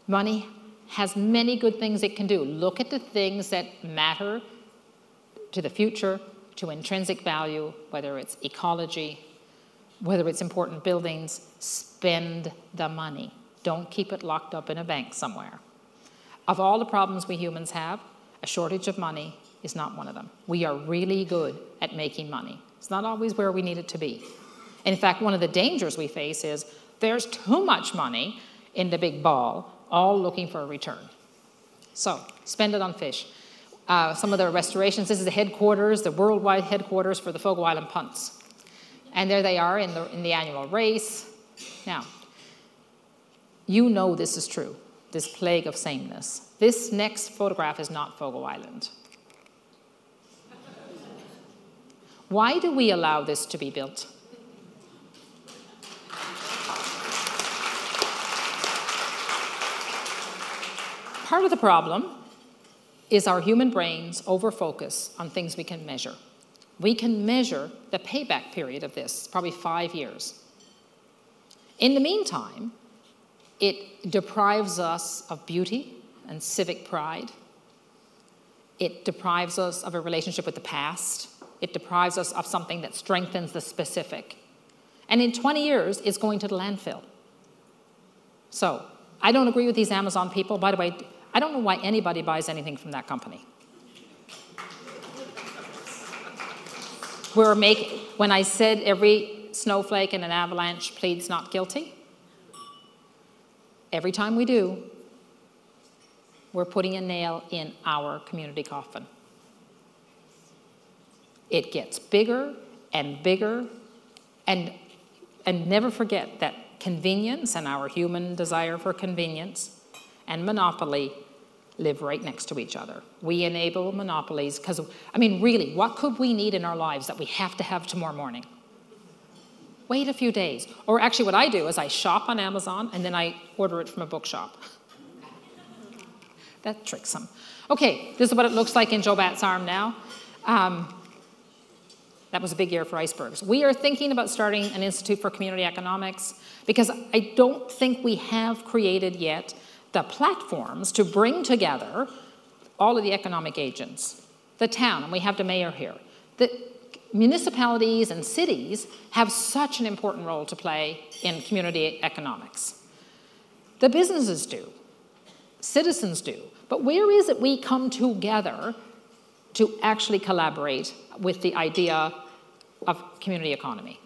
Money has many good things it can do. Look at the things that matter to the future, to intrinsic value, whether it's ecology, whether it's important buildings. Spend the money. Don't keep it locked up in a bank somewhere. Of all the problems we humans have, a shortage of money is not one of them. We are really good at making money. It's not always where we need it to be. In fact, one of the dangers we face is there's too much money in the big ball, all looking for a return. So, spend it on fish. Some of the restorations, this is the headquarters, the worldwide headquarters for the Fogo Island punts. And there they are in the annual race. Now, you know this is true, this plague of sameness. This next photograph is not Fogo Island. Why do we allow this to be built? Part of the problem is our human brains overfocus on things we can measure. We can measure the payback period of this, probably 5 years. In the meantime, it deprives us of beauty and civic pride. It deprives us of a relationship with the past. It deprives us of something that strengthens the specific. And in 20 years, it's going to the landfill. So, I don't agree with these Amazon people. By the way, I don't know why anybody buys anything from that company. When I said every snowflake in an avalanche pleads not guilty, every time we do, we're putting a nail in our community coffin. It gets bigger and bigger, and never forget that convenience and our human desire for convenience and monopoly live right next to each other. We enable monopolies because, I mean, really, what could we need in our lives that we have to have tomorrow morning? Wait a few days. Or actually what I do is I shop on Amazon and then I order it from a bookshop. That tricks them. Okay, this is what it looks like in Joe Batt's arm now. That was a big year for icebergs. We are thinking about starting an Institute for Community Economics because I don't think we have created yet the platforms to bring together all of the economic agents. The town, and we have the mayor here. The municipalities and cities have such an important role to play in community economics. The businesses do. Citizens do. But where is it we come together to actually collaborate with the idea of community economy?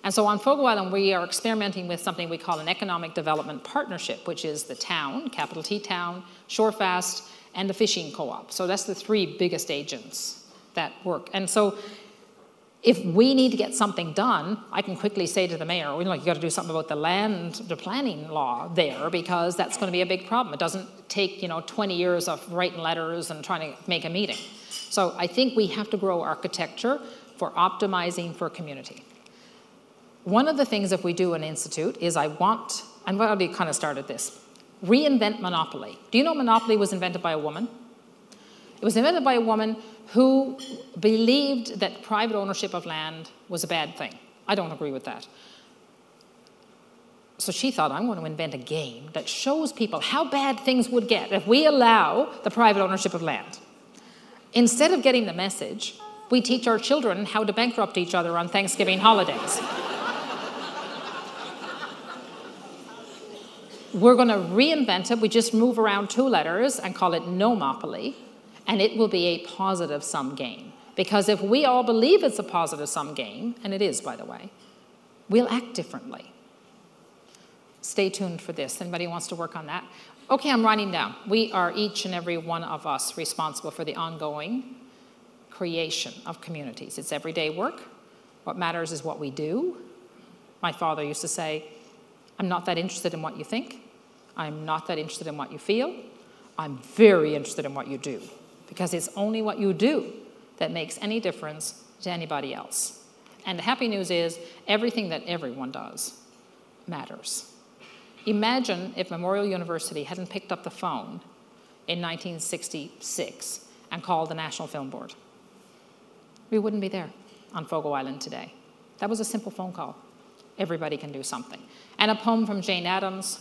And so on Fogo Island, we are experimenting with something we call an economic development partnership, which is the town, capital T town, Shorefast, and the fishing co-op. So that's the three biggest agents that work. And so if we need to get something done, I can quickly say to the mayor, well, you got to do something about the planning law there, because that's going to be a big problem. It doesn't take 20 years of writing letters and trying to make a meeting. So I think we have to grow architecture for optimizing for community. One of the things if we do an institute is and I've already kind of started this, reinvent monopoly. Do you know monopoly was invented by a woman? It was invented by a woman who believed that private ownership of land was a bad thing. I don't agree with that. So she thought, I'm going to invent a game that shows people how bad things would get if we allow the private ownership of land. Instead of getting the message, we teach our children how to bankrupt each other on Thanksgiving holidays. We're going to reinvent it. We just move around 2 letters and call it no-mopoly, and it will be a positive-sum game. Because if we all believe it's a positive-sum game, and it is, by the way, we'll act differently. Stay tuned for this. Anybody wants to work on that? Okay, I'm writing down. We are, each and every one of us, responsible for the ongoing creation of communities. It's everyday work. What matters is what we do. My father used to say, I'm not that interested in what you think. I'm not that interested in what you feel. I'm very interested in what you do, because it's only what you do that makes any difference to anybody else. And the happy news is everything that everyone does matters. Imagine if Memorial University hadn't picked up the phone in 1966 and called the National Film Board. We wouldn't be there on Fogo Island today. That was a simple phone call. Everybody can do something. And a poem from Jane Addams,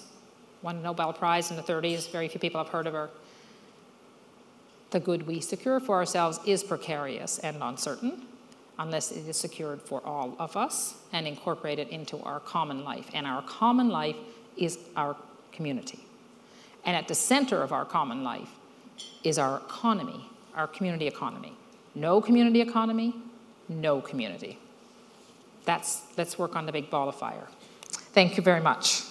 won a Nobel Prize in the 30s. Very few people have heard of her. The good we secure for ourselves is precarious and uncertain unless it is secured for all of us and incorporated into our common life. And our common life is our community. And at the center of our common life is our economy, our community economy. No community economy, no community. Let's work on the big ball of fire. Thank you very much.